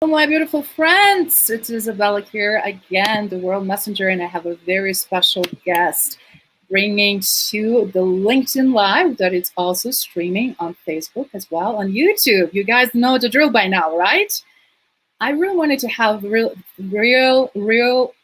Hello, my beautiful friends. It's Izabela here again, the World Messenger, and I have a very special guest bringing to the LinkedIn Live that it's also streaming on Facebook as well, on YouTube. You guys know the drill by now, right? I really wanted to have real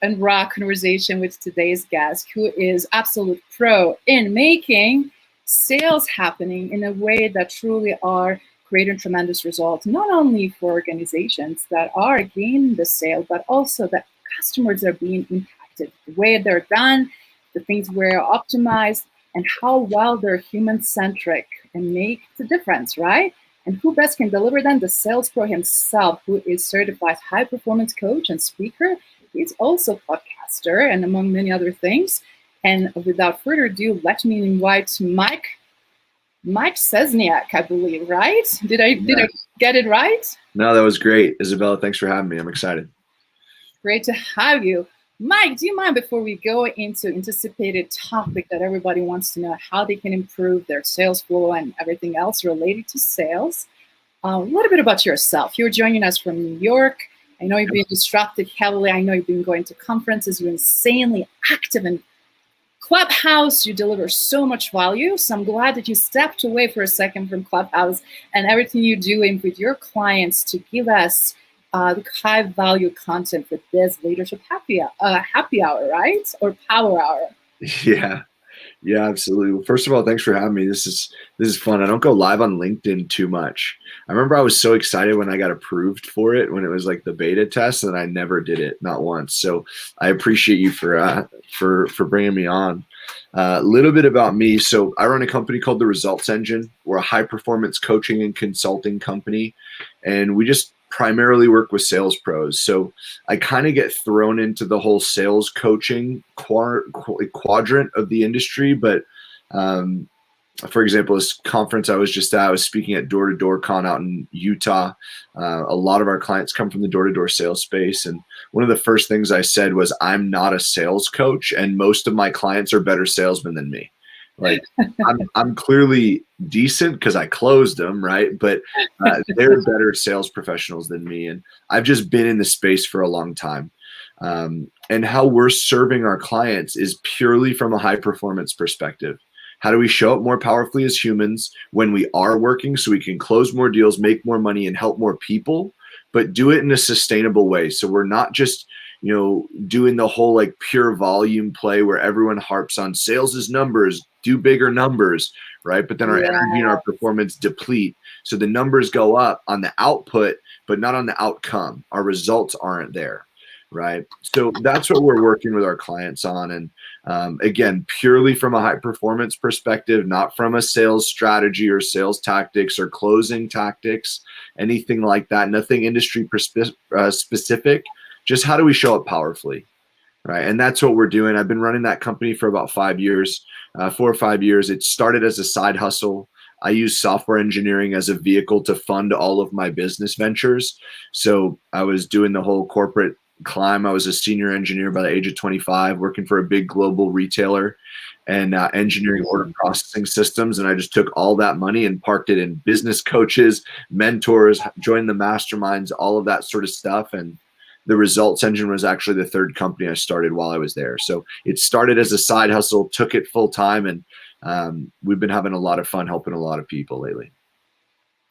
and raw conversation with today's guest, who is absolute pro in making sales happening in a way that truly are creating tremendous results, not only for organizations that are gaining the sale, but also that customers are being impacted, the way they're done, the things were optimized, and how well they're human-centric and make the difference, right? And who best can deliver than the sales pro himself, who is certified high performance coach and speaker. He's also a podcaster and among many other things. And without further ado, let me invite Mike Szczesniak, I believe, right? Did I get it right? No, that was great. Izabela, thanks for having me. I'm excited. Great to have you. Mike, do you mind, before we go into anticipated topic that everybody wants to know, how they can improve their sales flow and everything else related to sales, a little bit about yourself. You're joining us from New York. I know you've been disrupted heavily. I know you've been going to conferences. You're insanely active in Clubhouse. You deliver so much value. So I'm glad that you stepped away for a second from Clubhouse and everything you do with your clients to give us the high value content with this leadership happy hour, right? Or power hour. Yeah, absolutely. Well, first of all, thanks for having me. This is fun. I don't go live on LinkedIn too much. I remember I was so excited when I got approved for it, when it was like the beta test, and I never did it, not once. So I appreciate you for bringing me on. A little bit about me. So I run a company called The Results Engine. We're a high performance coaching and consulting company, and we just primarily work with sales pros. So I kind of get thrown into the whole sales coaching quadrant of the industry. But for example, this conference I was just at, I was speaking at Door to Door Con out in Utah. A lot of our clients come from the door-to-door sales space. And one of the first things I said was, I'm not a sales coach, and most of my clients are better salesmen than me. Like I'm clearly decent because I closed them, right? But they're better sales professionals than me. And I've just been in the space for a long time. And how we're serving our clients is purely from a high performance perspective. How do we show up more powerfully as humans when we are working so we can close more deals, make more money, and help more people, but do it in a sustainable way? So we're not just doing the whole like pure volume play where everyone harps on sales is numbers, do bigger numbers, right? But then our energy and our performance deplete. So the numbers go up on the output, but not on the outcome. Our results aren't there, right? So that's what we're working with our clients on. And again, purely from a high performance perspective, not from a sales strategy or sales tactics or closing tactics, anything like that. Nothing industry specific. Just how do we show up powerfully, right? And that's what we're doing. I've been running that company for about 4 or 5 years. It started as a side hustle. I use software engineering as a vehicle to fund all of my business ventures. So I was doing the whole corporate climb. I was a senior engineer by the age of 25, working for a big global retailer and engineering order processing systems. And I just took all that money and parked it in business coaches, mentors, joined the masterminds, all of that sort of stuff. And The Results Engine was actually the third company I started while I was there. So it started as a side hustle, took it full time, and we've been having a lot of fun helping a lot of people lately.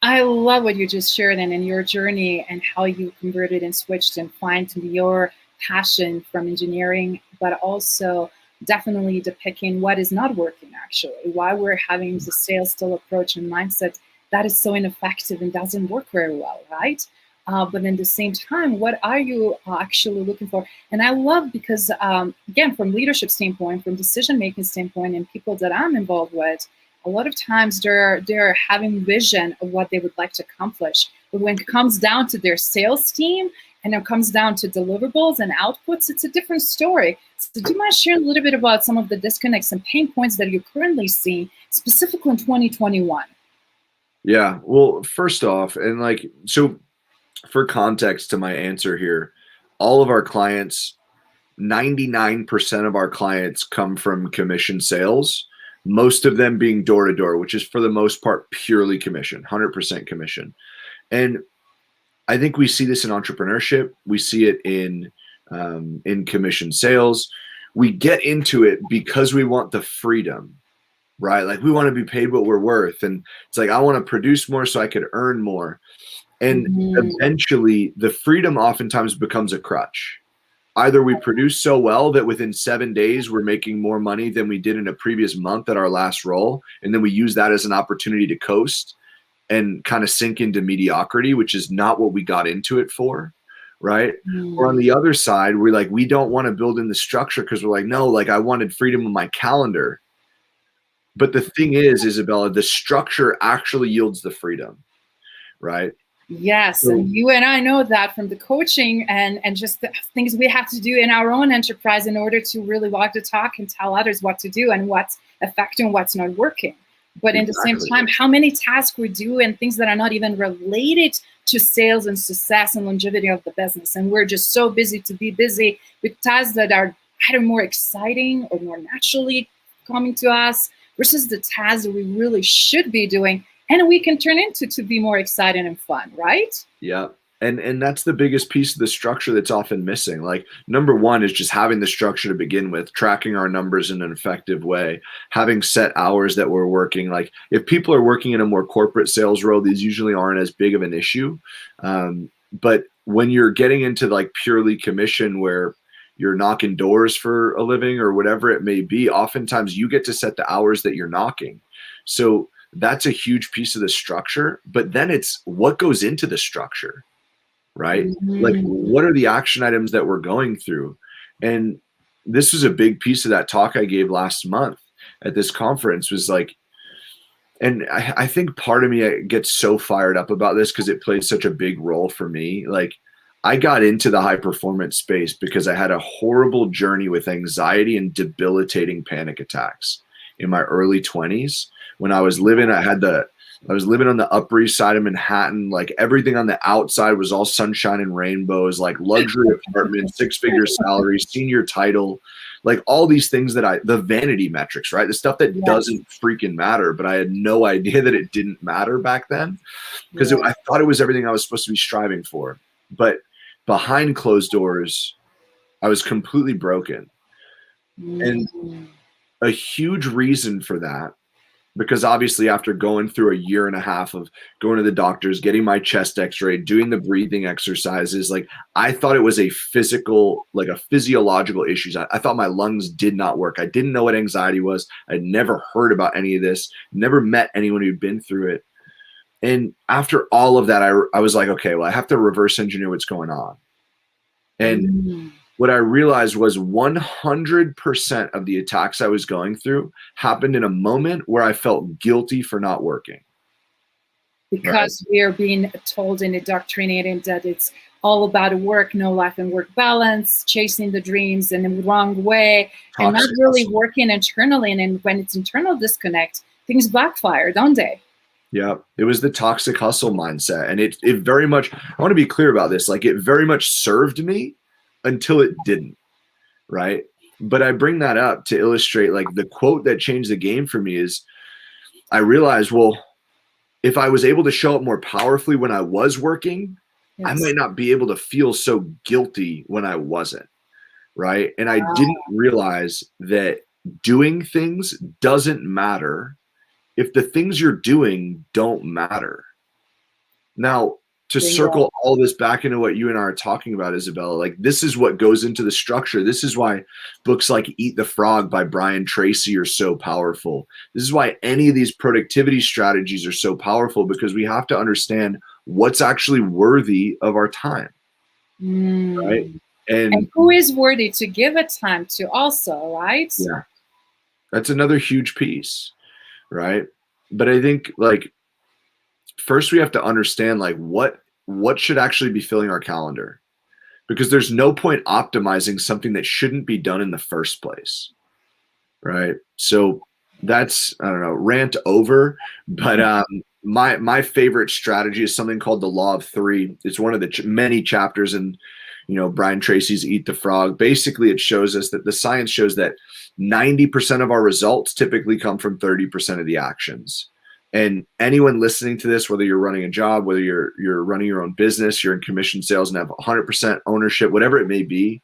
I love what you just shared and in your journey and how you converted and switched and find your passion from engineering, but also definitely depicting what is not working actually, why we're having the sales still approach and mindset that is so ineffective and doesn't work very well, right? But in the same time, what are you actually looking for? And I love because, again, from leadership standpoint, from decision-making standpoint, and people that I'm involved with, a lot of times they're having vision of what they would like to accomplish. But when it comes down to their sales team and it comes down to deliverables and outputs, it's a different story. So do you mind sharing a little bit about some of the disconnects and pain points that you're currently seeing, specifically in 2021? Yeah, well, first off, and so for context to my answer here, all of our clients, 99% of our clients come from commission sales, most of them being door to door, which is for the most part purely commission, 100% commission. And I think we see this in entrepreneurship. We see it in commission sales. We get into it because we want the freedom, right? Like we want to be paid what we're worth. And it's like, I want to produce more so I could earn more. And eventually the freedom oftentimes becomes a crutch. Either we produce so well that within 7 days we're making more money than we did in a previous month at our last role, and then we use that as an opportunity to coast and kind of sink into mediocrity, which is not what we got into it for, right? Or on the other side, we're like, we don't want to build in the structure because we're like, no, like I wanted freedom of my calendar. But the thing is, Izabela, the structure actually yields the freedom, right? Yes, and you and I know that from the coaching and just the things we have to do in our own enterprise in order to really walk the talk and tell others what to do and what's effective, what's not working. But in the same time, how many tasks we do and things that are not even related to sales and success and longevity of the business. And we're just so busy to be busy with tasks that are either more exciting or more naturally coming to us versus the tasks that we really should be doing. And we can turn into to be more exciting and fun, right? Yeah. And that's the biggest piece of the structure that's often missing. Like number one is just having the structure to begin with, tracking our numbers in an effective way, having set hours that we're working. Like if people are working in a more corporate sales role, these usually aren't as big of an issue. But when you're getting into like purely commission where you're knocking doors for a living or whatever it may be, oftentimes you get to set the hours that you're knocking. So that's a huge piece of the structure, but then it's what goes into the structure, right? Like what are the action items that we're going through? And this was a big piece of that talk I gave last month at this conference was like, and I think part of me gets so fired up about this because it plays such a big role for me. Like I got into the high performance space because I had a horrible journey with anxiety and debilitating panic attacks in my early 20s. When I was living, I was living on the Upper East Side of Manhattan. Like everything on the outside was all sunshine and rainbows, like luxury apartment, 6-figure salary, senior title, like all these things that the vanity metrics, right? The stuff that doesn't freaking matter. But I had no idea that it didn't matter back then because I thought it was everything I was supposed to be striving for. But behind closed doors, I was completely broken. And a huge reason for that, because obviously after going through a year and a half of going to the doctors, getting my chest x-ray, doing the breathing exercises, like I thought it was a physical, like a physiological issues. I thought my lungs did not work. I didn't know what anxiety was. I'd never heard about any of this, never met anyone who'd been through it. And after all of that, I was like, okay, well, I have to reverse engineer what's going on. And what I realized was 100% of the attacks I was going through happened in a moment where I felt guilty for not working. Because we are being told and indoctrinated that it's all about work, no life and work balance, chasing the dreams in the wrong way, and not really working internally. And when it's internal disconnect, things backfire, don't they? Yeah, it was the toxic hustle mindset. And it very much, I want to be clear about this, like it very much served me until it didn't, right? But I bring that up to illustrate like the quote that changed the game for me is I realized, well, if I was able to show up more powerfully when I was working, I might not be able to feel so guilty when I wasn't, right? And I didn't realize that doing things doesn't matter if the things you're doing don't matter. Now, to circle all this back into what you and I are talking about, Izabela, like this is what goes into the structure. This is why books like Eat the Frog by Brian Tracy are so powerful. This is why any of these productivity strategies are so powerful, because we have to understand what's actually worthy of our time, right? And who is worthy to give it time to also, right? Yeah, that's another huge piece, right? But I think like first we have to understand like what should actually be filling our calendar, because there's no point optimizing something that shouldn't be done in the first place, right? So that's, I don't know, rant over. But my favorite strategy is something called the Law of Three. It's one of the many chapters in Brian Tracy's Eat the Frog. Basically, it shows us that the science shows that 90% of our results typically come from 30% of the actions. And anyone listening to this, whether you're running a job, whether you're running your own business, you're in commission sales and have 100% ownership, whatever it may be,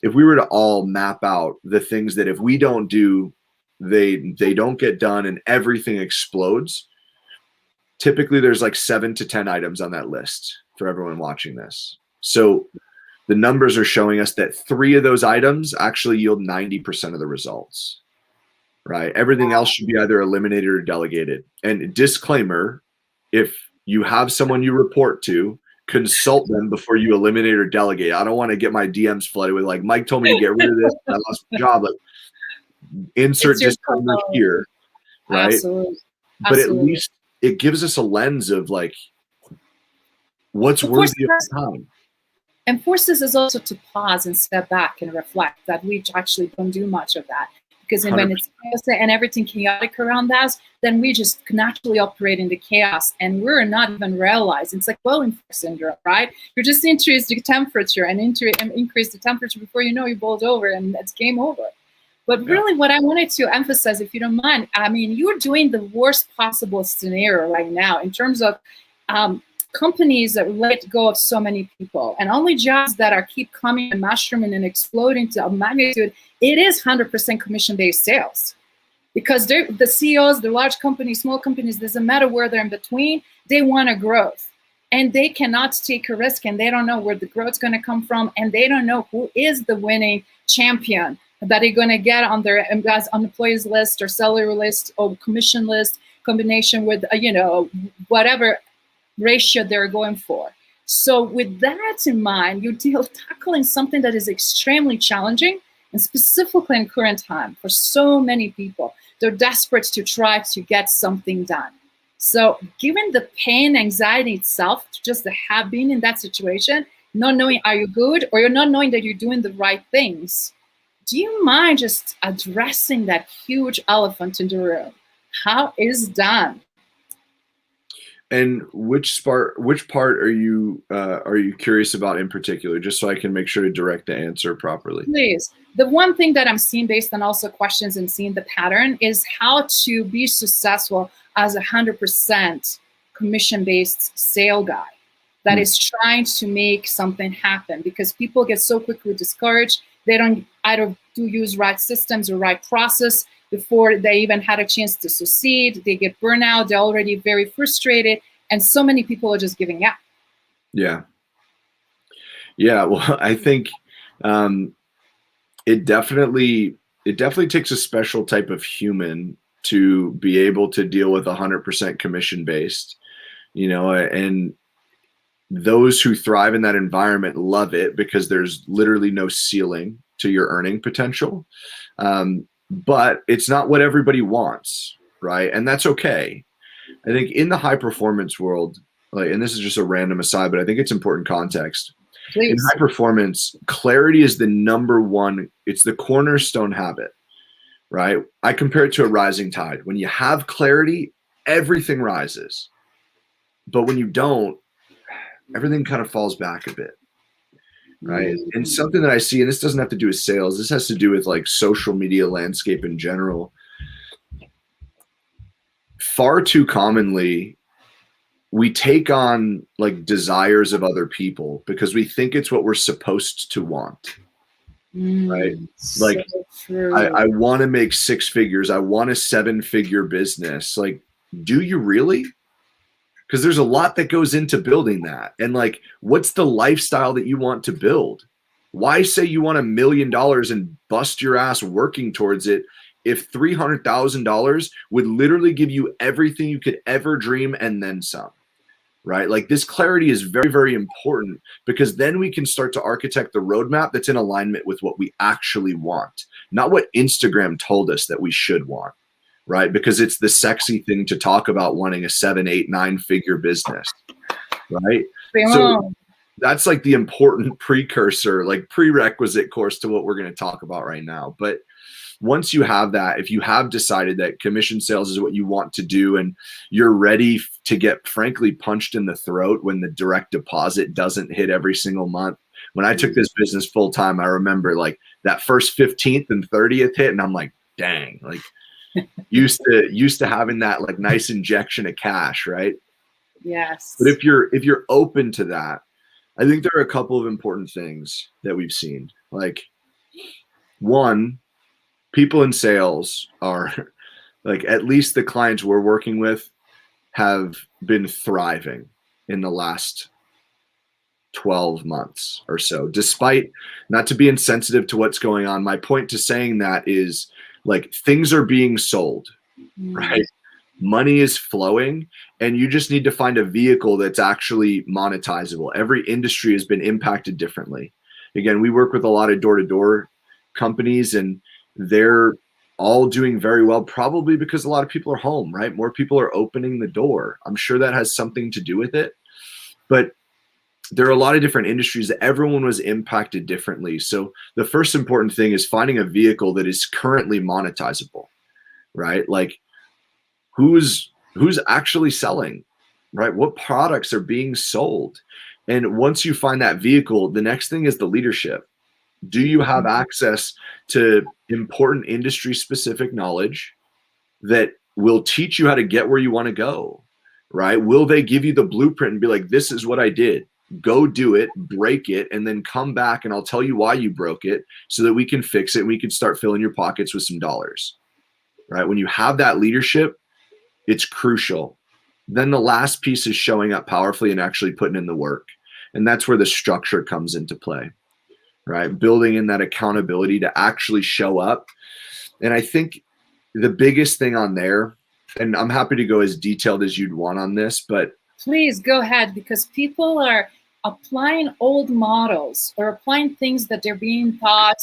if we were to all map out the things that if we don't do, they don't get done and everything explodes, typically there's like 7 to 10 items on that list for everyone watching this. So the numbers are showing us that 3 of those items actually yield 90% of the results, right? Everything else should be either eliminated or delegated. And disclaimer, if you have someone you report to, consult them before you eliminate or delegate. I don't want to get my DMs flooded with like, Mike told me to get rid of this. I lost my job. Like, insert disclaimer here, right? Absolutely. But at least it gives us a lens of like what's worthy of time. And forces us also to pause and step back and reflect that we actually don't do much of that. Because when it's chaos and everything chaotic around us, then we just naturally operate in the chaos and we're not even realizing. It's like boiling syndrome, right? You just increase the temperature and increase the temperature before you know you boiled over and it's game over. But really what I wanted to emphasize, if you don't mind, I mean, you're doing the worst possible scenario right now in terms of companies that let go of so many people and only jobs that are keep coming and mushrooming and exploding to a magnitude. It is 100% commission-based sales because the CEOs, the large companies, small companies, doesn't matter where they're in between, they want a growth and they cannot take a risk and they don't know where the growth's going to come from and they don't know who is the winning champion that they're going to get on their employees list or salary list or commission list combination with, whatever ratio they're going for. So with that in mind, you're tackling something that is extremely challenging and specifically in current time for so many people. They're desperate to try to get something done. So given the pain, anxiety itself, just the have been in that situation, not knowing are you good or you're not knowing that you're doing the right things, do you mind just addressing that huge elephant in the room? How is done? And which part are you curious about in particular, just so I can make sure to direct the answer properly? Please. The one thing that I'm seeing based on also questions and seeing the pattern is how to be successful as 100% commission-based sale guy that is trying to make something happen, because people get so quickly discouraged. They don't either use right systems or right process before they even had a chance to succeed. They get burnout. They're already very frustrated. And so many people are just giving up. Yeah. Yeah. Well, I think it definitely takes a special type of human to be able to deal with 100% commission based, and those who thrive in that environment love it because there's literally no ceiling to your earning potential. But it's not what everybody wants, right? And that's okay. I think in the high performance world, and this is just a random aside, but I think it's important context. Please. In high performance, clarity is the number one, it's the cornerstone habit, right? I compare it to a rising tide. When you have clarity, everything rises. But when you don't, everything kind of falls back a bit. Right. And something that I see, and this doesn't have to do with sales, this has to do with like social media landscape in general. Far too commonly, we take on like desires of other people because we think it's what we're supposed to want. Right. Like, so I want to make 6 figures. I want a 7-figure business. Like, do you really? Because there's a lot that goes into building that. And like, what's the lifestyle that you want to build? Why say you want $1 million and bust your ass working towards it if $300,000 would literally give you everything you could ever dream and then some, right? Like, this clarity is very, very important because then we can start to architect the roadmap that's in alignment with what we actually want, not what Instagram told us that we should want. Right? Because it's the sexy thing to talk about wanting a 7, 8, 9-figure business. Right. So that's like the important precursor, like prerequisite course to what we're going to talk about right now. But once you have that, if you have decided that commission sales is what you want to do and you're ready to get frankly punched in the throat when the direct deposit doesn't hit every single month. When I took this business full time, I remember like that first 15th and 30th hit and I'm like, dang, like, used to having that like nice injection of cash, right? But Yes. if you're open to that, I think there are a couple of important things that we've seen. Like, one, people in sales are like, at least the clients we're working with have been thriving in the last 12 months or so, despite, not to be insensitive to what's going on. My point to saying that is, like, things are being sold, right? Money is flowing, and you just need to find a vehicle that's actually monetizable. Every industry has been impacted differently. Again, we work with a lot of door-to-door companies, and they're all doing very well, probably because a lot of people are home, right? More people are opening the door. I'm sure that has something to do with it. But there are a lot of different industries that everyone was impacted differently. So the first important thing is finding a vehicle that is currently monetizable, right? Like, who's actually selling, right? What products are being sold? And once you find that vehicle, the next thing is the leadership. Do you have access to important industry specific knowledge that will teach you how to get where you want to go, right? Will they give you the blueprint and be like, this is what I did, go do it, break it, and then come back and I'll tell you why you broke it so that we can fix it and we can start filling your pockets with some dollars, right? When you have that leadership, it's crucial. Then the last piece is showing up powerfully and actually putting in the work. And that's where the structure comes into play, right? Building in that accountability to actually show up. And I think the biggest thing on there, and I'm happy to go as detailed as you'd want on this, but Please go ahead, because people are applying old models or applying things that they're being taught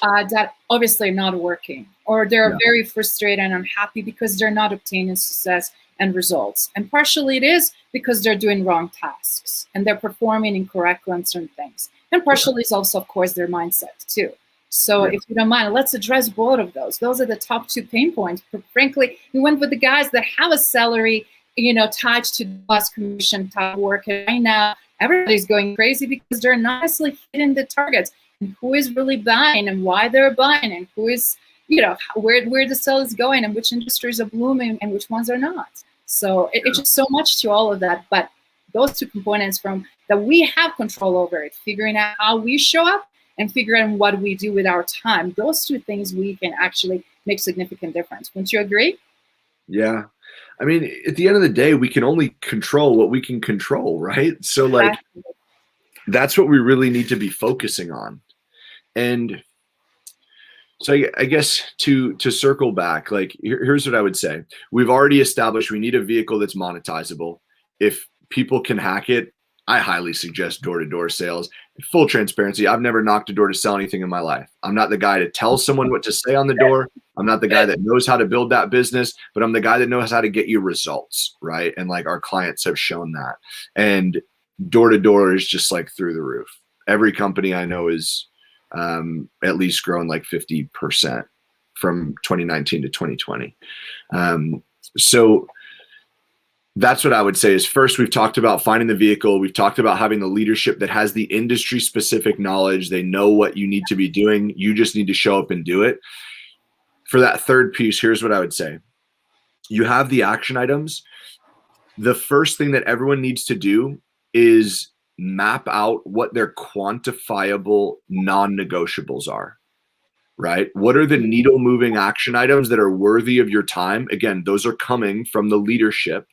that obviously are not working, or they're yeah, very frustrated and unhappy because they're not obtaining success and results. And partially it is because they're doing wrong tasks and they're performing incorrectly on certain things. And partially it's also, of course, their mindset too. So yeah, if you don't mind, let's address both of those. Those are the top 2 pain points. But frankly, we went with the guys that have a salary, tied to plus commission type work. And right now, everybody's going crazy because they're not necessarily hitting the targets. And who is really buying and why they're buying, and who is, where the sale is going, and which industries are blooming and which ones are not. So it's just so much to all of that. But those 2 components from that we have control over it, figuring out how we show up and figuring out what we do with our time. Those 2 things we can actually make significant difference. Wouldn't you agree? yeah. I mean, at the end of the day, we can only control what we can control, right? So, like, that's what we really need to be focusing on. And so I guess to circle back, like, here's what I would say. We've already established we need a vehicle that's monetizable. If people can hack it, I highly suggest door-to-door sales. Full transparency, I've never knocked a door to sell anything in my life. I'm not the guy to tell someone what to say on the door. I'm not the guy that knows how to build that business, but I'm the guy that knows how to get you results, right? And like, our clients have shown that. And door-to-door is just like through the roof. Every company I know is at least grown like 50% from 2019 to 2020. So that's what I would say is, first, we've talked about finding the vehicle. We've talked about having the leadership that has the industry specific knowledge. They know what you need to be doing. You just need to show up and do it. For that third piece, here's what I would say. You have the action items. The first thing that everyone needs to do is map out what their quantifiable non-negotiables are, right? What are the needle moving action items that are worthy of your time? Again, those are coming from the leadership.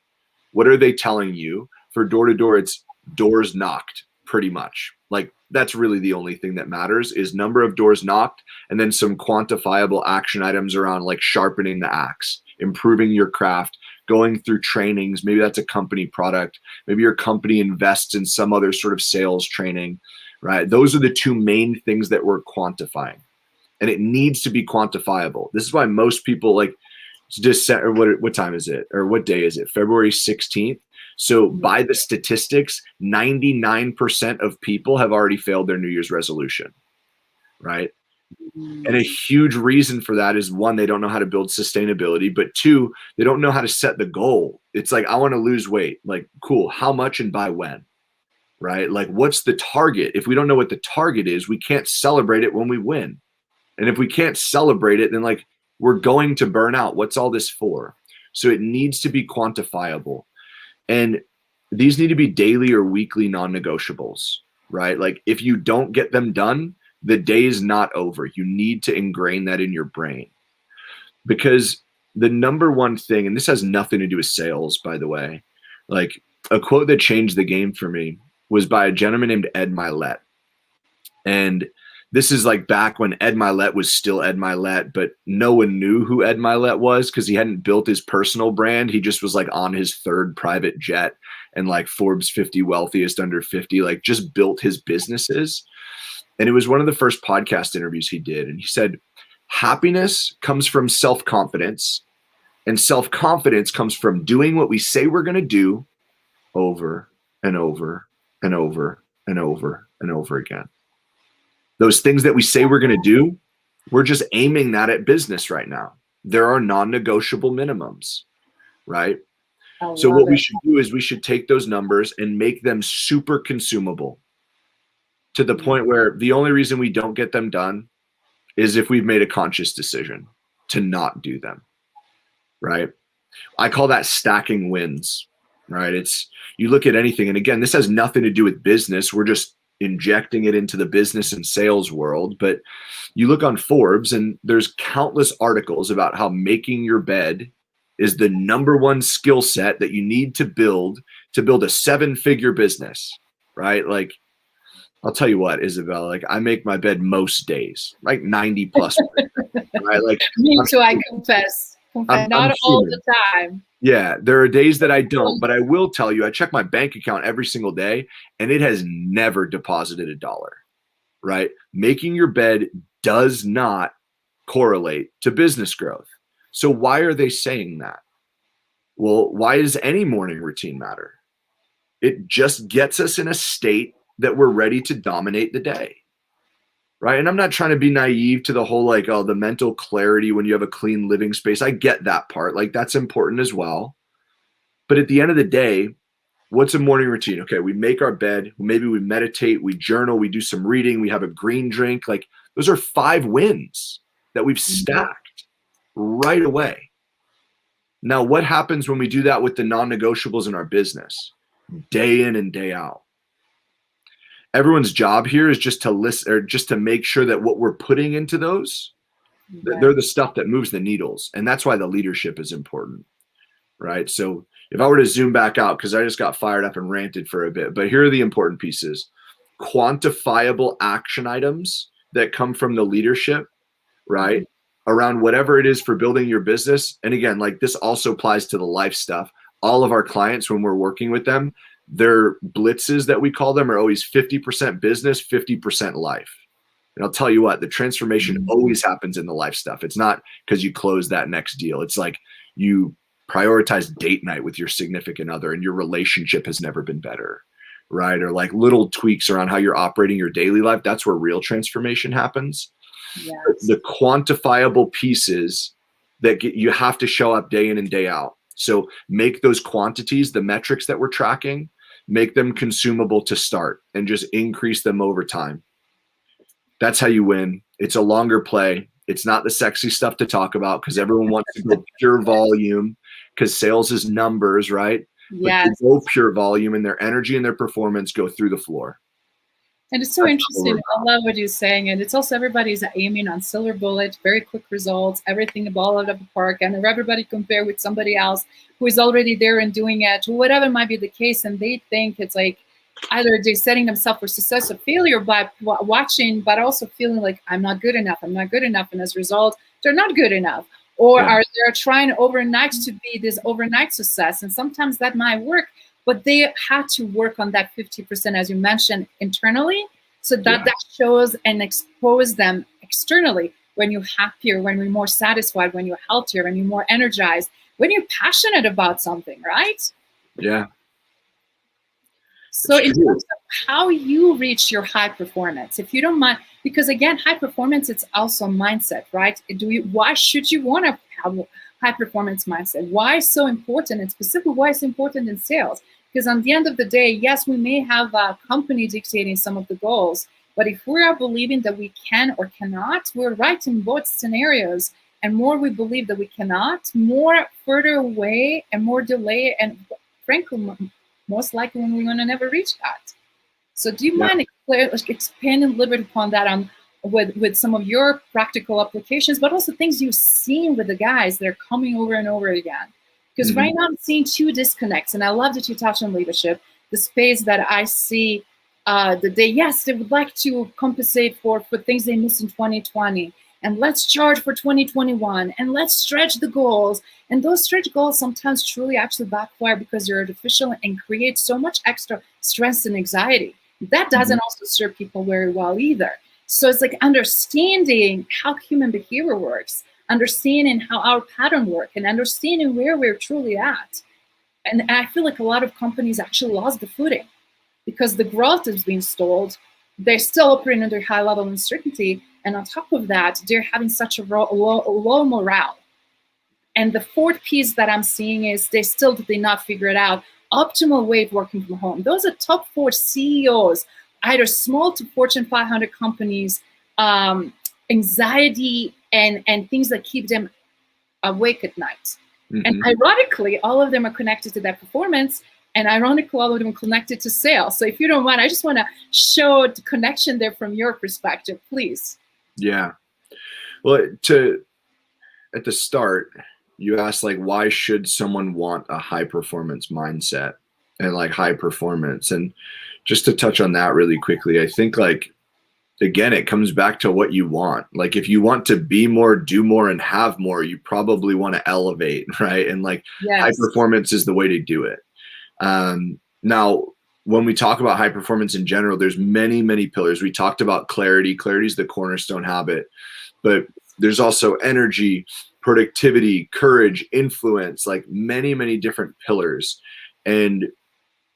What are they telling you? For door-to-door, it's doors knocked, pretty much. Like, that's really the only thing that matters, is number of doors knocked, and then some quantifiable action items around, like, sharpening the axe, improving your craft, going through trainings. Maybe that's a company product. Maybe your company invests in some other sort of sales training, right? Those are the 2 main things that we're quantifying. And it needs to be quantifiable. This is why most people, like, just or what time is it, or what day is it? February 16th. So by the statistics, 99% of people have already failed their New Year's resolution, right? And a huge reason for that is, 1, they don't know how to build sustainability, but 2, they don't know how to set the goal. It's like, I want to lose weight. Like, cool. How much and by when, right? Like, what's the target? If we don't know what the target is, we can't celebrate it when we win. And if we can't celebrate it, then, like, We're going to burn out. What's all this for? So it needs to be quantifiable. And these need to be daily or weekly non-negotiables, right? Like if you don't get them done, the day is not over. You need to ingrain that in your brain. Because the number one thing, and this has nothing to do with sales, by the way, like a quote that changed the game for me was by a gentleman named Ed Milet. And this is like back when Ed Milet was still Ed Milet, but no one knew who Ed Milet was because he hadn't built his personal brand. He just was like on his third private jet and like Forbes 50 wealthiest under 50, like just built his businesses. And it was one of the first podcast interviews he did. And he said, happiness comes from self-confidence, and self-confidence comes from doing what we say we're going to do over and over and over and over and over again. Those things that we say we're going to do, we're just aiming that at business right now. There are non-negotiable minimums, right? So what we should do is we should take those numbers and make them super consumable to the point where the only reason we don't get them done is if we've made a conscious decision to not do them, right? I call that stacking wins, right? It's, you look at anything, and again, this has nothing to do with business. We're just injecting it into the business and sales world. But you look on Forbes and there's countless articles about how making your bed is the number one skill set that you need to build a 7-figure business, right? Like, I'll tell you what, Izabela, like I make my bed most days, like 90 plus, right? Like me too, I confess. Not all the time. Yeah, there are days that I don't, but I will tell you, I check my bank account every single day and it has never deposited $1, right? Making your bed does not correlate to business growth. So why are they saying that? Well, why does any morning routine matter? It just gets us in a state that we're ready to dominate the day, right? And I'm not trying to be naive to the whole like, oh, the mental clarity when you have a clean living space. I get that part. Like that's important as well. But at the end of the day, what's a morning routine? Okay, we make our bed, maybe we meditate, we journal, we do some reading, we have a green drink. Like those are 5 wins that we've stacked right away. Now, what happens when we do that with the non-negotiables in our business, day in and day out? Everyone's job here is just to list or just to make sure that what we're putting into those, they're the stuff that moves the needles. And that's why the leadership is important, right? So if I were to zoom back out, because I just got fired up and ranted for a bit, but here are the important pieces. Quantifiable action items that come from the leadership, right? Around whatever it is for building your business. And again, like this also applies to the life stuff. All of our clients, when we're working with them, their blitzes that we call them are always 50% business, 50% life. And I'll tell you what, the transformation always happens in the life stuff. It's not because you close that next deal. It's like you prioritize date night with your significant other and your relationship has never been better, right? Or like little tweaks around how you're operating your daily life. That's where real transformation happens. Yes. The quantifiable pieces that you have to show up day in and day out. So make those quantities, the metrics that we're tracking, make them consumable to start and just increase them over time. That's how you win. It's a longer play. It's not the sexy stuff to talk about because everyone wants to go pure volume because sales is numbers, right? Yes. But to go pure volume and their energy and their performance go through the floor. And it's so interesting. I love what you're saying. And it's also everybody's aiming on silver bullet, very quick results, everything ball out of the park. And everybody compare with somebody else who is already there and doing it, whatever might be the case. And they think it's like either they're setting themselves for success or failure by watching, but also feeling like I'm not good enough. I'm not good enough. And as a result, they're not good enough. Or are they trying overnight to be this overnight success? And sometimes that might work. But they had to work on that 50%, as you mentioned, internally, so that that shows and expose them externally. When you're happier, when you're more satisfied, when you're healthier, when you're more energized, when you're passionate about something, right? Yeah. So in terms of how you reach your high performance, if you don't mind, because again, high performance, it's also mindset, right? Why should you want to have high performance mindset? Why is so important, and specifically why it's important in sales? Because on the end of the day, yes, we may have a company dictating some of the goals, but if we are believing that we can or cannot, we're right in both scenarios. and more we believe that we cannot, more further away and more delay, and frankly, most likely when we're going to never reach that. So do you mind expanding a little bit upon that on with some of your practical applications, but also things you've seen with the guys that are coming over and over again? Because right now I'm seeing two disconnects, and I love that you touched on leadership, the space that I see that they would like to compensate for things they missed in 2020, and let's charge for 2021, and let's stretch the goals. And those stretch goals sometimes truly actually backfire because they're artificial and create so much extra stress and anxiety. That doesn't also serve people very well either. So it's like understanding how human behavior works, understanding how our pattern work, and understanding where we're truly at. And I feel like a lot of companies actually lost the footing because the growth is being stalled. They're still operating under high level uncertainty. And on top of that, they're having such a low morale. And the fourth piece that I'm seeing is they still did not figure it out. Optimal way of working from home. Those are top 4 CEOs, either small to Fortune 500 companies, anxiety and things that keep them awake at night. And ironically, all of them are connected to that performance, and ironically, all of them are connected to sales. So if you don't mind, I just want to show the connection there from your perspective, please. Yeah. Well, at the start, you asked, like, why should someone want a high performance mindset and like high performance? And just to touch on that really quickly, I think, like, again, it comes back to what you want. Like, if you want to be more, do more, and have more, you probably want to elevate, right? And like high performance is the way to do it. Now, when we talk about high performance in general, there's many, many pillars. We talked about clarity. Clarity is the cornerstone habit, but there's also energy, productivity, courage, influence, like many, many different pillars. And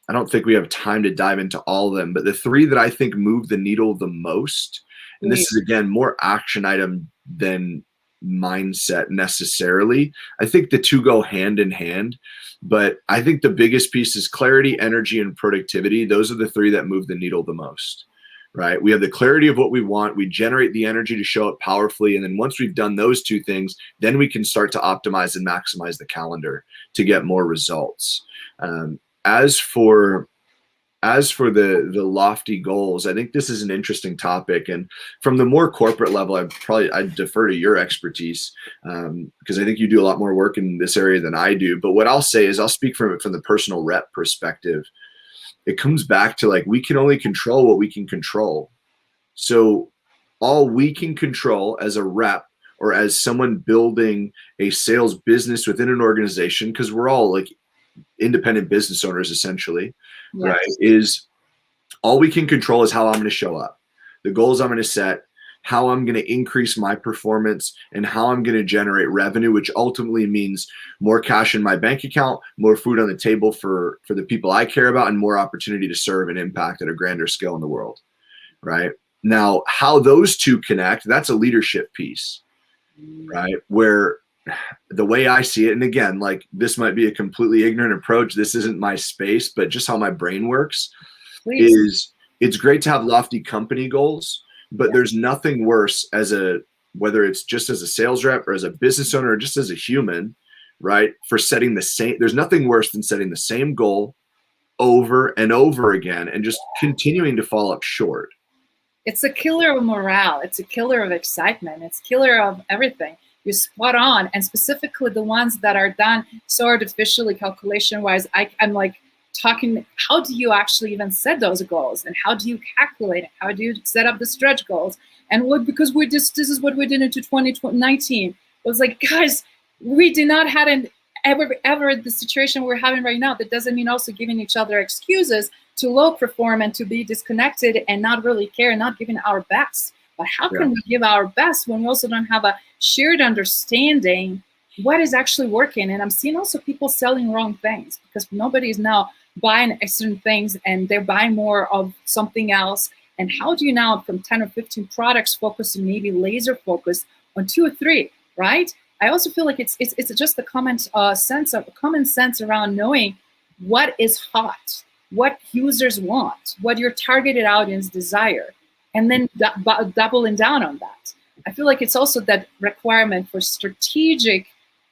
I don't think we have time to dive into all of them, but the 3 that I think move the needle the most, and this is, again, more action item than mindset necessarily. I think the 2 go hand in hand, but I think the biggest piece is clarity, energy, and productivity. Those are the 3 that move the needle the most, right? We have the clarity of what we want. We generate the energy to show up powerfully. And then once we've done those 2 things, then we can start to optimize and maximize the calendar to get more results. As for the lofty goals, I think this is an interesting topic. And from the more corporate level, I'd defer to your expertise because I think you do a lot more work in this area than I do. But what I'll say is I'll speak from the personal rep perspective. It comes back to, like, we can only control what we can control. So all we can control as a rep or as someone building a sales business within an organization, because we're all like independent business owners essentially, right? Is all we can control is how I'm going to show up, the goals I'm going to set, how I'm going to increase my performance, and how I'm going to generate revenue, which ultimately means more cash in my bank account, more food on the table for the people I care about, and more opportunity to serve and impact at a grander scale in the world, right? Now, how those 2 connect, that's a leadership piece, right? Where the way I see it, and again, like, this might be a completely ignorant approach, this isn't my space, but just how my brain works is it's great to have lofty company goals, but there's nothing worse whether it's just as a sales rep or as a business owner or just as a human, right? For setting there's nothing worse than setting the same goal over and over again and just continuing to fall up short. It's a killer of morale. It's a killer of excitement. It's a killer of everything. You're spot on. And specifically the ones that are done so artificially, calculation-wise, I'm like talking, how do you actually even set those goals? And how do you calculate it? How do you set up the stretch goals? And because this is what we did into 2019. It was like, guys, we did not have ever the situation we're having right now. That doesn't mean also giving each other excuses to low perform and to be disconnected and not really care and not giving our best. But how can we give our best when we also don't have a shared understanding what is actually working? And I'm seeing also people selling wrong things because nobody is now buying certain things and they're buying more of something else. And how do you now, from 10 or 15 products, focus and maybe laser focus on 2 or 3, right? I also feel like it's just a common sense around knowing what is hot, what users want, what your targeted audience desire, and then doubling down on that. I feel like it's also that requirement for strategic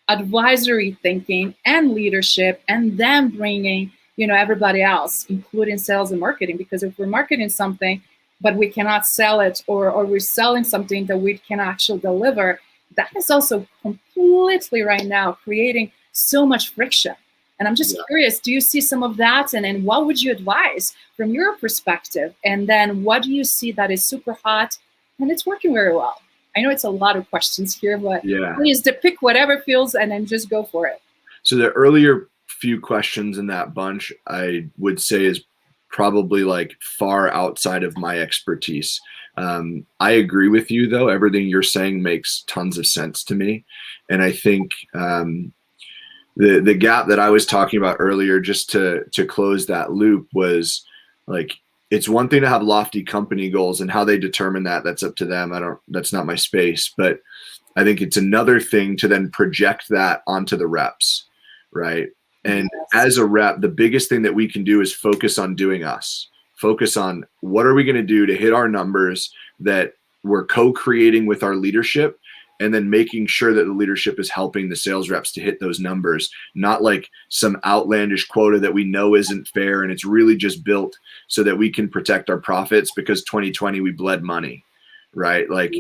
advisory thinking and leadership, and then bringing, everybody else, including sales and marketing. Because if we're marketing something, but we cannot sell it, or we're selling something that we can actually deliver, that is also completely right now creating so much friction. And I'm just curious, do you see some of that? And what would you advise from your perspective? And then what do you see that is super hot and it's working very well? I know it's a lot of questions here, but please pick whatever feels and then just go for it. So the earlier few questions in that bunch, I would say is probably like far outside of my expertise. I agree with you though. Everything you're saying makes tons of sense to me. And I think the gap that I was talking about earlier, just to close that loop, was like, it's one thing to have lofty company goals, and how they determine that, that's up to them. That's not my space. But I think it's another thing to then project that onto the reps, right? And as a rep, the biggest thing that we can do is focus on doing us. Focus on what are we going to do to hit our numbers that we're co-creating with our leadership, and then making sure that the leadership is helping the sales reps to hit those numbers, not like some outlandish quota that we know isn't fair, and it's really just built so that we can protect our profits because 2020 we bled money, right? Like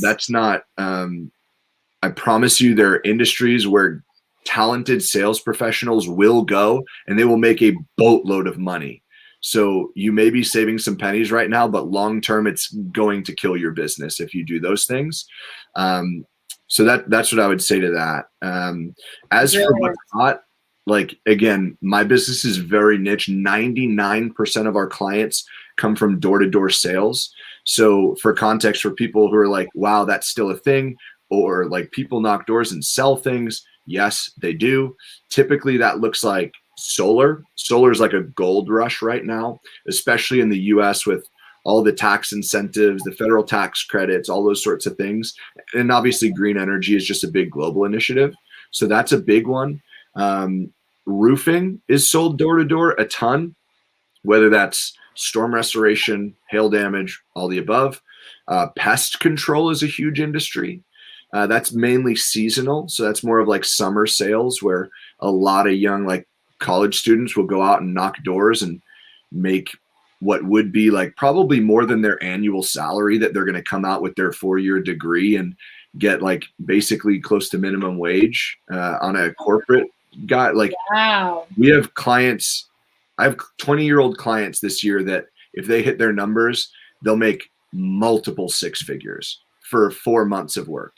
that's not, I promise you there are industries where talented sales professionals will go and they will make a boatload of money. So you may be saving some pennies right now, but long-term it's going to kill your business if you do those things. So that's what I would say to that. As for what's hot, like, again, my business is very niche. 99% of our clients come from door-to-door sales. So for context, for people who are like, wow, that's still a thing, or like people knock doors and sell things. Yes, they do. Typically that looks like solar. Solar is like a gold rush right now, especially in the US with all the tax incentives, the federal tax credits, all those sorts of things. And obviously green energy is just a big global initiative. So that's a big one. Roofing is sold door to door a ton, whether that's storm restoration, hail damage, all the above. Pest control is a huge industry. That's mainly seasonal. So that's more of like summer sales where a lot of young like college students will go out and knock doors and make what would be like probably more than their annual salary that they're going to come out with their 4-year degree and get like basically close to minimum wage on a corporate guy. Like, wow. We have clients, I have 20-year-old clients this year that if they hit their numbers, they'll make multiple 6 figures for 4 months of work.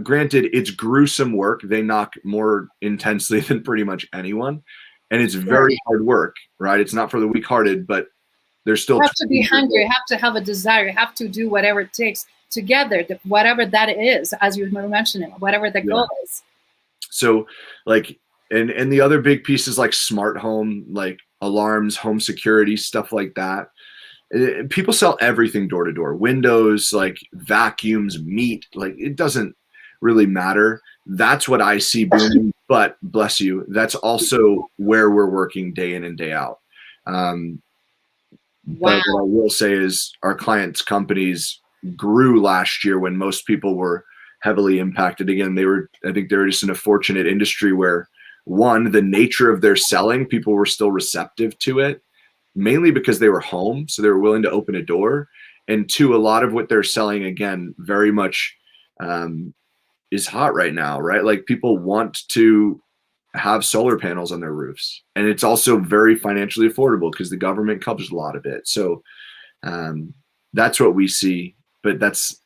Granted, it's gruesome work. They knock more intensely than pretty much anyone. And it's very hard work, right? It's not for the weak-hearted, but there's still— you have to be hungry. You have to have a desire. You have to do whatever it takes to get there, whatever that is, as you were mentioning, whatever the goal is. So like, and the other big piece is like smart home, like alarms, home security, stuff like that. People sell everything door to door, windows, like vacuums, meat, like it doesn't really matter. That's what I see booming, but bless you, that's also where we're working day in and day out. But what I will say is our clients' companies grew last year when most people were heavily impacted. Again, I think they were just in a fortunate industry where, one, the nature of their selling, people were still receptive to it, mainly because they were home, so they were willing to open a door. And two, a lot of what they're selling, again, very much is hot right now, right? Like people want to have solar panels on their roofs, and it's also very financially affordable because the government covers a lot of it. So that's what we see, but that's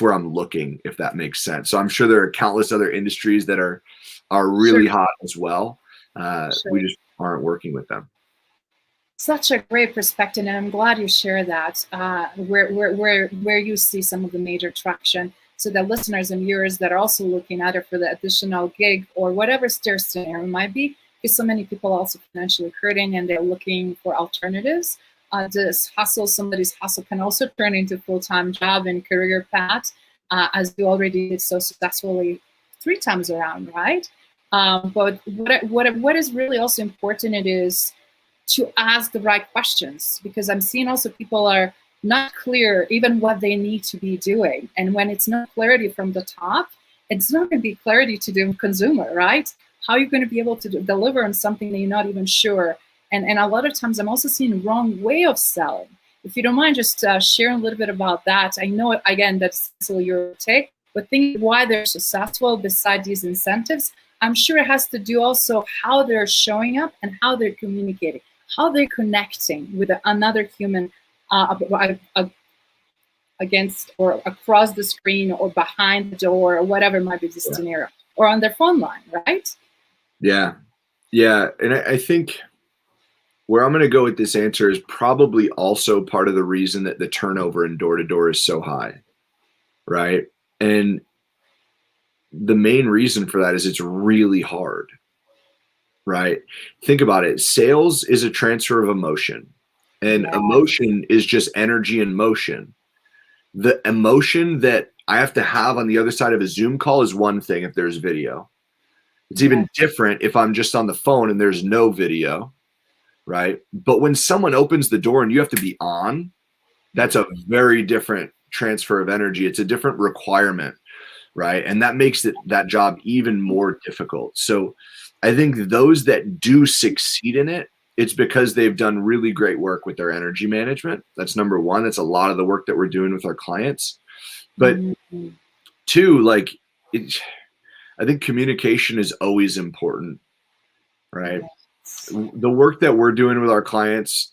where I'm looking, if that makes sense. So I'm sure there are countless other industries that are really hot as well. We just aren't working with them. Such a great perspective, and I'm glad you share that. Where you see some of the major traction, so that listeners and viewers that are also looking at it for the additional gig or whatever their scenario might be, because so many people are also financially hurting and they're looking for alternatives. This hustle, somebody's hustle, can also turn into full-time job and career path, as you already did so successfully 3 times around, right? But what is really also important, it is to ask the right questions, because I'm seeing also people are not clear even what they need to be doing. And when it's not clarity from the top, it's not going to be clarity to the consumer, right? How are you going to be able to deliver on something that you're not even sure? And a lot of times I'm also seeing wrong way of selling. If you don't mind just sharing a little bit about that. I know, again, that's still your take, but think why they're successful beside these incentives. I'm sure it has to do also how they're showing up and how they're communicating, how they're connecting with another human against or across the screen or behind the door or whatever might be the scenario, or on their phone line, right? Yeah. Yeah. And I think where I'm going to go with this answer is probably also part of the reason that the turnover in door-to-door is so high, right? And the main reason for that is it's really hard, right? Think about it. Sales is a transfer of emotion, and emotion is just energy in motion. The emotion that I have to have on the other side of a Zoom call is one thing if there's video. It's even different if I'm just on the phone and there's no video, right? But when someone opens the door and you have to be on, that's a very different transfer of energy. It's a different requirement, right? And that makes that job even more difficult. So I think those that do succeed in it, it's because they've done really great work with their energy management. That's number one. That's a lot of the work that we're doing with our clients. But two, like, I think communication is always important, right? The work that we're doing with our clients,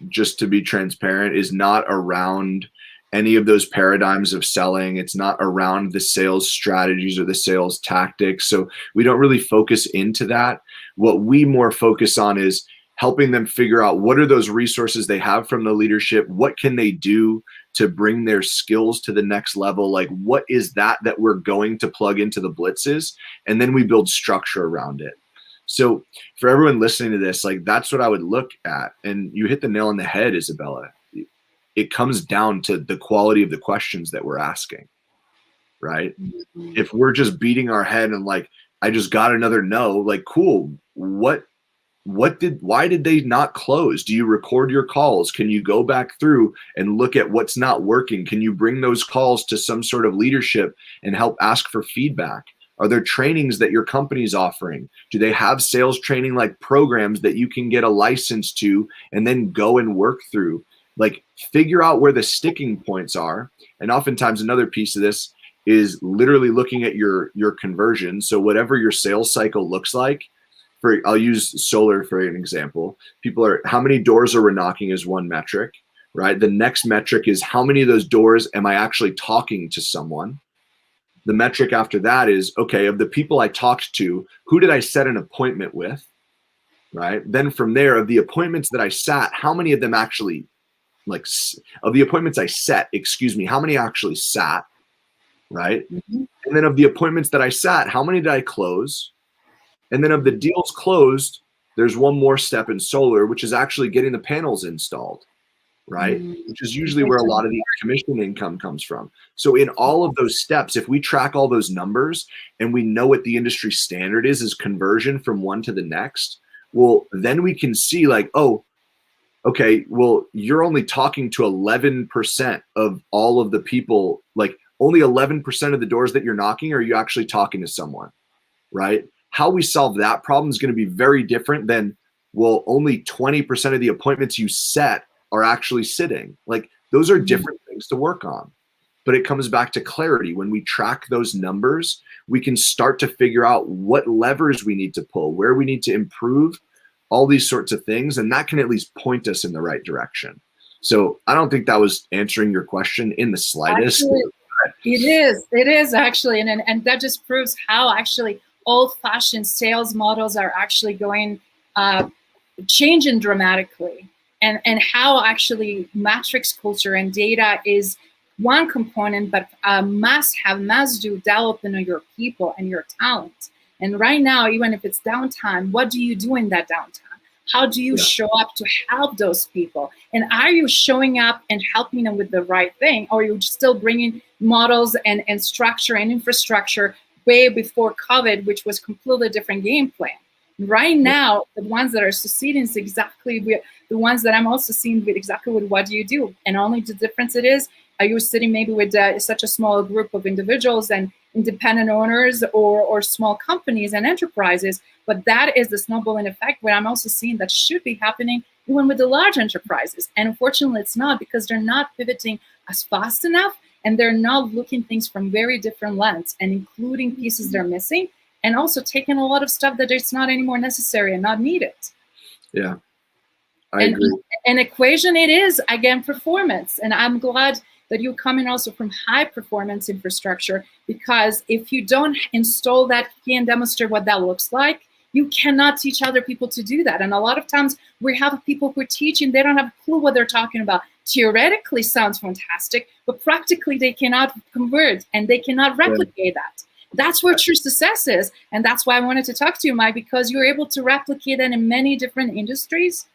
just to be transparent, is not around any of those paradigms of selling. It's not around the sales strategies or the sales tactics. So we don't really focus into that. What we more focus on is helping them figure out what are those resources they have from the leadership, what can they do to bring their skills to the next level, like what is that we're going to plug into the blitzes, and then we build structure around it. So for everyone listening to this, like that's what I would look at. And you hit the nail on the head, Izabela. It comes down to the quality of the questions that we're asking, right? If we're just beating our head and like, I just got another no, like, cool. Why did they not close? Do you record your calls? Can you go back through and look at what's not working? Can you bring those calls to some sort of leadership and help ask for feedback? Are there trainings that your company's offering? Do they have sales training like programs that you can get a license to and then go and work through? Like figure out where the sticking points are. And oftentimes another piece of this is literally looking at your conversion. So whatever your sales cycle looks like, I'll use solar for an example. How many doors are we knocking is one metric, right? The next metric is how many of those doors am I actually talking to someone? The metric after that is, okay, of the people I talked to, who did I set an appointment with, right? Then from there, of the appointments that I sat, how many of them actually, like, of the appointments I set, how many actually sat, right? And then of the appointments that I sat, how many did I close? And then of the deals closed, there's one more step in solar, which is actually getting the panels installed, right? Which is usually where a lot of the commission income comes from. So in all of those steps, if we track all those numbers and we know what the industry standard is conversion from one to the next, well, then we can see like, oh, okay, well, you're only talking to 11% of all of the people, like only 11% of the doors that you're knocking, are you actually talking to someone, right? How we solve that problem is going to be very different than, well, only 20% of the appointments you set are actually sitting. Like those are different things to work on. But it comes back to clarity. When we track those numbers, we can start to figure out what levers we need to pull, where we need to improve, all these sorts of things. And that can at least point us in the right direction. So I don't think that was answering your question in the slightest. Actually, it is actually. And that just proves how actually old-fashioned sales models are actually going changing dramatically, and how actually matrix culture and data is one component, but must do development of your people and your talent. And right now, even if it's downtime, what do you do in that downtime? How do you show up to help those people? And are you showing up and helping them with the right thing? Or are you still bringing models and structure and infrastructure way before COVID, which was completely different game plan? Right now, the ones that are succeeding is exactly the ones that I'm also seeing with exactly with what you do. And only the difference it is, are you sitting maybe with such a small group of individuals and independent owners or small companies and enterprises, but that is the snowballing effect where I'm also seeing that should be happening even with the large enterprises. And unfortunately, it's not, because they're not pivoting as fast enough, and they're not looking things from very different lens and including pieces they're missing, and also taking a lot of stuff that it's not anymore necessary and not needed. Yeah, I agree. An equation it is, again, performance. And I'm glad that you come in also from high performance infrastructure, because if you don't install that key and demonstrate what that looks like, you cannot teach other people to do that. And a lot of times we have people who are teaching, they don't have a clue what they're talking about. Theoretically sounds fantastic, but practically they cannot convert and they cannot replicate that. That's where true success is. And that's why I wanted to talk to you, Mike, because you're able to replicate that in many different industries.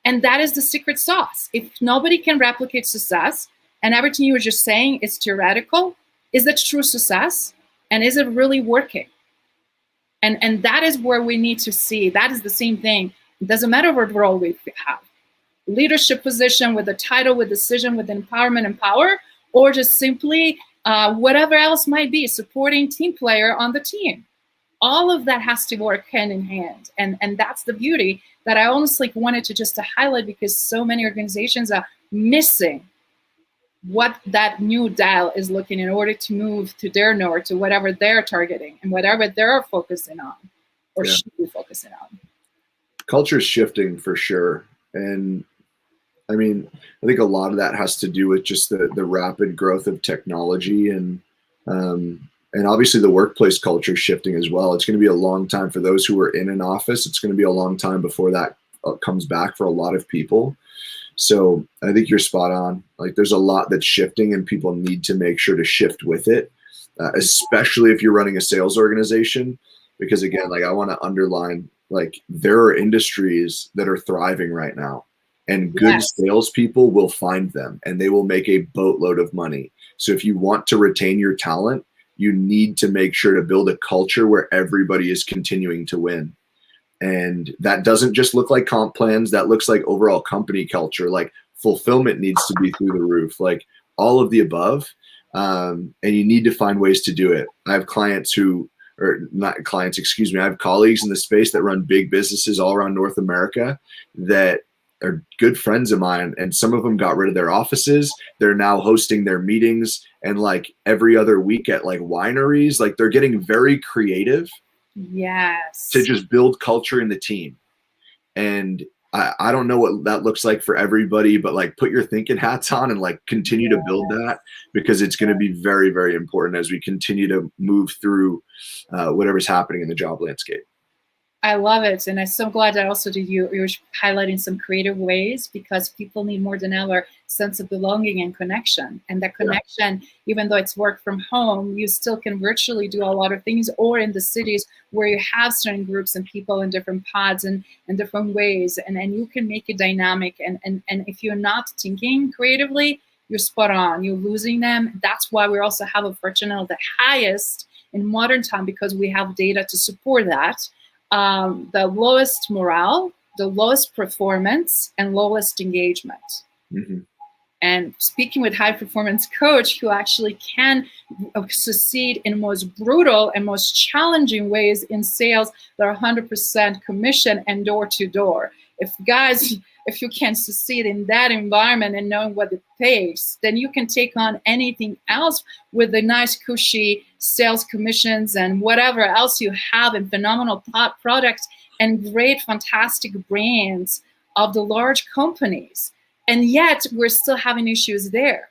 And that is the secret sauce. If nobody can replicate success and everything you were just saying is theoretical, is that true success? And is it really working? And that is where we need to see. That is the same thing. It doesn't matter what role we have. Leadership position with a title, with decision, with empowerment and power, or just simply whatever else might be, supporting team player on the team. All of that has to work hand in hand. And that's the beauty that I honestly wanted to just to highlight, because so many organizations are missing what that new dial is looking in order to move to their north, to whatever they're targeting and whatever they're focusing on or should be focusing on. Culture is shifting for sure. And I mean, I think a lot of that has to do with just the rapid growth of technology, and obviously the workplace culture is shifting as well. It's going to be a long time for those who are in an office. It's going to be a long time before that comes back for a lot of people. So I think you're spot on. Like, there's a lot that's shifting, and people need to make sure to shift with it, especially if you're running a sales organization. Because again, like, I want to underline, like, there are industries that are thriving right now, and good salespeople will find them, and they will make a boatload of money. So if you want to retain your talent, you need to make sure to build a culture where everybody is continuing to win. And that doesn't just look like comp plans. That looks like overall company culture. Like, fulfillment needs to be through the roof, like all of the above. And you need to find ways to do it. I have clients who, or not clients, excuse me, I have colleagues in the space that run big businesses all around North America that are good friends of mine. And some of them got rid of their offices. They're now hosting their meetings, and like every other week at like wineries. Like, they're getting very creative. Yes. To just build culture in the team. And I don't know what that looks like for everybody, but like, put your thinking hats on and like continue to build that, because it's going to be very, very important as we continue to move through whatever's happening in the job landscape. I love it. And I'm so glad that also you're highlighting some creative ways, because people need more than ever sense of belonging and connection. And that connection, even though it's work from home, you still can virtually do a lot of things, or in the cities where you have certain groups and people in different pods and different ways. And you can make it dynamic. And if you're not thinking creatively, you're spot on. You're losing them. That's why we also have unfortunately the highest in modern time, because we have data to support that. The lowest morale, the lowest performance, and lowest engagement. Mm-hmm. And speaking with high performance coach who actually can succeed in most brutal and most challenging ways in sales that are 100% commission and door to door. If you can succeed in that environment and knowing what it takes, then you can take on anything else with the nice cushy sales commissions and whatever else you have, and phenomenal products and great, fantastic brands of the large companies. And yet we're still having issues there.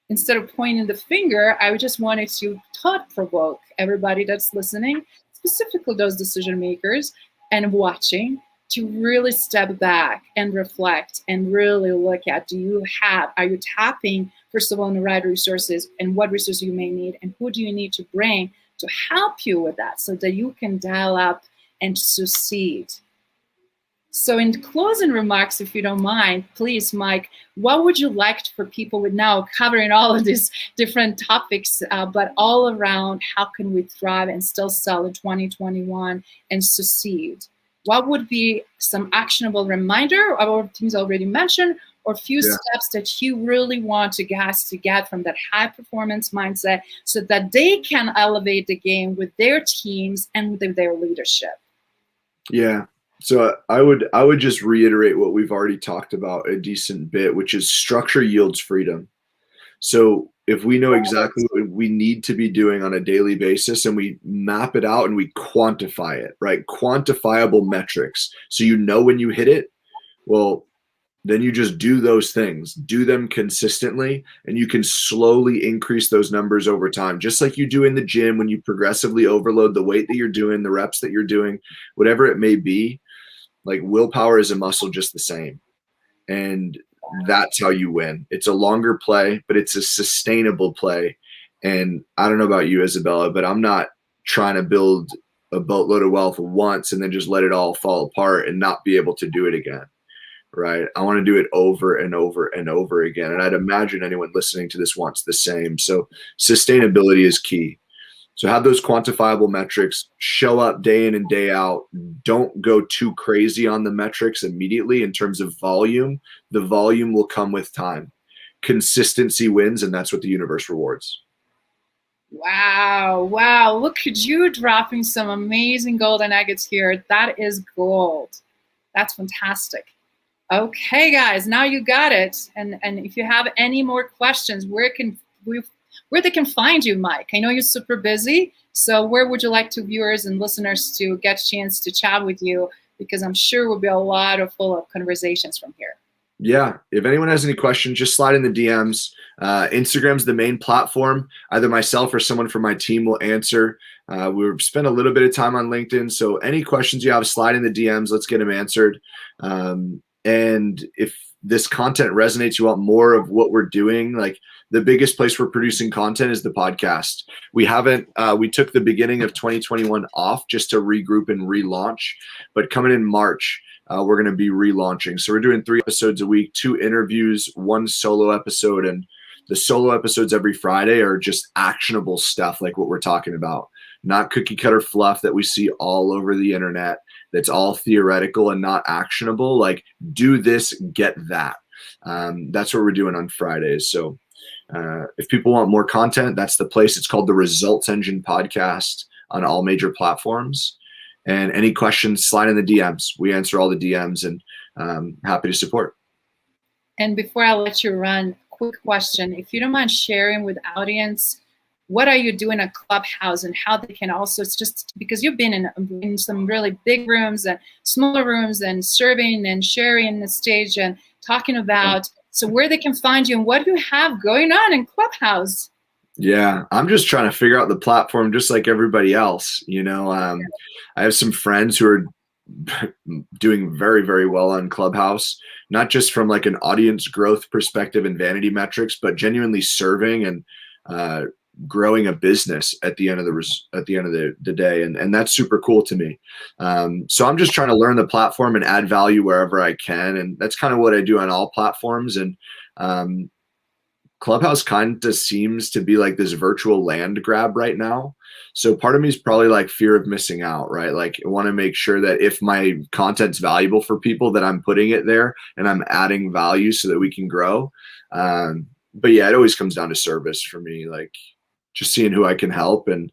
Instead of pointing the finger, I just wanted to thought provoke everybody that's listening, specifically those decision makers and watching, to really step back and reflect and really look at, are you tapping, first of all, on the right resources, and what resources you may need, and who do you need to bring to help you with that, so that you can dial up and succeed. So in closing remarks, if you don't mind, please, Mike, what would you like for people with now covering all of these different topics, but all around how can we thrive and still sell in 2021 and succeed? What would be some actionable reminder of all things already mentioned, or a few steps that you really want to guys to get from that high performance mindset so that they can elevate the game with their teams and with their leadership? Yeah. So I would just reiterate what we've already talked about a decent bit, which is structure yields freedom. So if we know exactly what we need to be doing on a daily basis and we map it out and we quantify it, right? Quantifiable metrics. So you know when you hit it, well, then you just do those things, do them consistently, and you can slowly increase those numbers over time. Just like you do in the gym when you progressively overload the weight that you're doing, the reps that you're doing, whatever it may be, like willpower is a muscle just the same. And that's how you win. It's a longer play, but it's a sustainable play. And I don't know about you, Izabela, but I'm not trying to build a boatload of wealth once and then just let it all fall apart and not be able to do it again. Right. I want to do it over and over and over again. And I'd imagine anyone listening to this wants the same. So sustainability is key. So have those quantifiable metrics, show up day in and day out. Don't go too crazy on the metrics immediately in terms of volume. The volume will come with time. Consistency wins, and that's what the universe rewards. Wow. Wow. Look at you dropping some amazing golden nuggets here. That is gold. That's fantastic. Okay, guys, now you got it. And if you have any more questions, where they can find you, Mike? I know you're super busy, so where would you like to viewers and listeners to get a chance to chat with you? Because I'm sure will be a lot of follow-up conversations from here. Yeah, if anyone has any questions, just slide in the DMs. Instagram's the main platform. Either myself or someone from my team will answer. We've spent a little bit of time on LinkedIn, so any questions you have, slide in the DMs. Let's get them answered. And if this content resonates, you want more of what we're doing, like the biggest place we're producing content is the podcast. We took the beginning of 2021 off just to regroup and relaunch, but coming in March, we're going to be relaunching. So we're doing 3 episodes a week, 2 interviews, 1 solo episode. And the solo episodes every Friday are just actionable stuff like what we're talking about, not cookie cutter fluff that we see all over the internet. That's all theoretical and not actionable. Like, do this, get that. That's what we're doing on Fridays. So if people want more content, that's the place. It's called the Results Engine Podcast on all major platforms. And any questions, slide in the DMs. We answer all the DMs and happy to support. And before I let you run, quick question. If you don't mind sharing with the audience, what are you doing at Clubhouse and how they can also, it's just because you've been in some really big rooms and smaller rooms and serving and sharing the stage and talking about, so where they can find you and what you have going on in Clubhouse. Yeah, I'm just trying to figure out the platform just like everybody else. I have some friends who are doing very, very well on Clubhouse, not just from like an audience growth perspective and vanity metrics, but genuinely serving and growing a business at the end of the day, and that's super cool to me. So I'm just trying to learn the platform and add value wherever I can, and that's kind of what I do on all platforms. And Clubhouse kind of seems to be like this virtual land grab right now. So part of me is probably like fear of missing out, right? Like I want to make sure that if my content's valuable for people, that I'm putting it there and I'm adding value so that we can grow. But yeah, it always comes down to service for me. Like, just seeing who I can help. And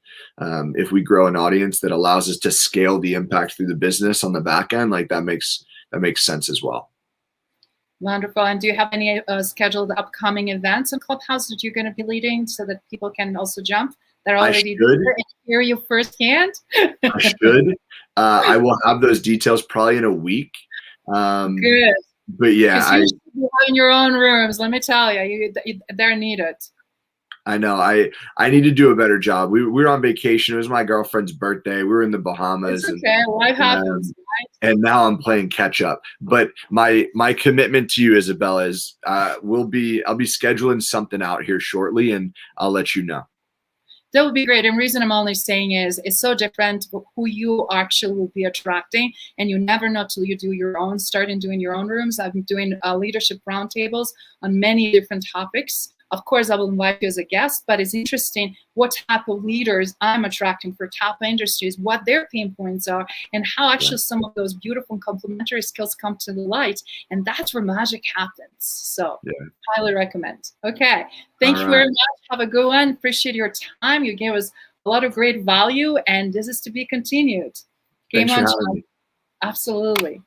if we grow an audience that allows us to scale the impact through the business on the back end, like that makes sense as well. Wonderful. And do you have any scheduled upcoming events in Clubhouse that you're going to be leading so that people can also jump? That are already there and hear you firsthand? I should. I will have those details probably in a week. Good. But yeah, you should be in your own rooms. Let me tell you, they're needed. I know. I need to do a better job. We were on vacation. It was my girlfriend's birthday. We were in the Bahamas. It's okay. Life happens. Right? And now I'm playing catch up. But my commitment to you, Izabela, is I'll be scheduling something out here shortly, and I'll let you know. That would be great. And the reason I'm only saying is it's so different who you actually will be attracting, and you never know till you do your own, start in doing your own rooms. I'm doing leadership roundtables on many different topics. Of course, I will invite you as a guest, but it's interesting what type of leaders I'm attracting for top industries, what their pain points are, and how actually some of those beautiful complementary skills come to the light. And that's where magic happens. So highly recommend. Okay. Thank you very much. Have a good one. Appreciate your time. You gave us a lot of great value, and this is to be continued. Game on, John. Absolutely.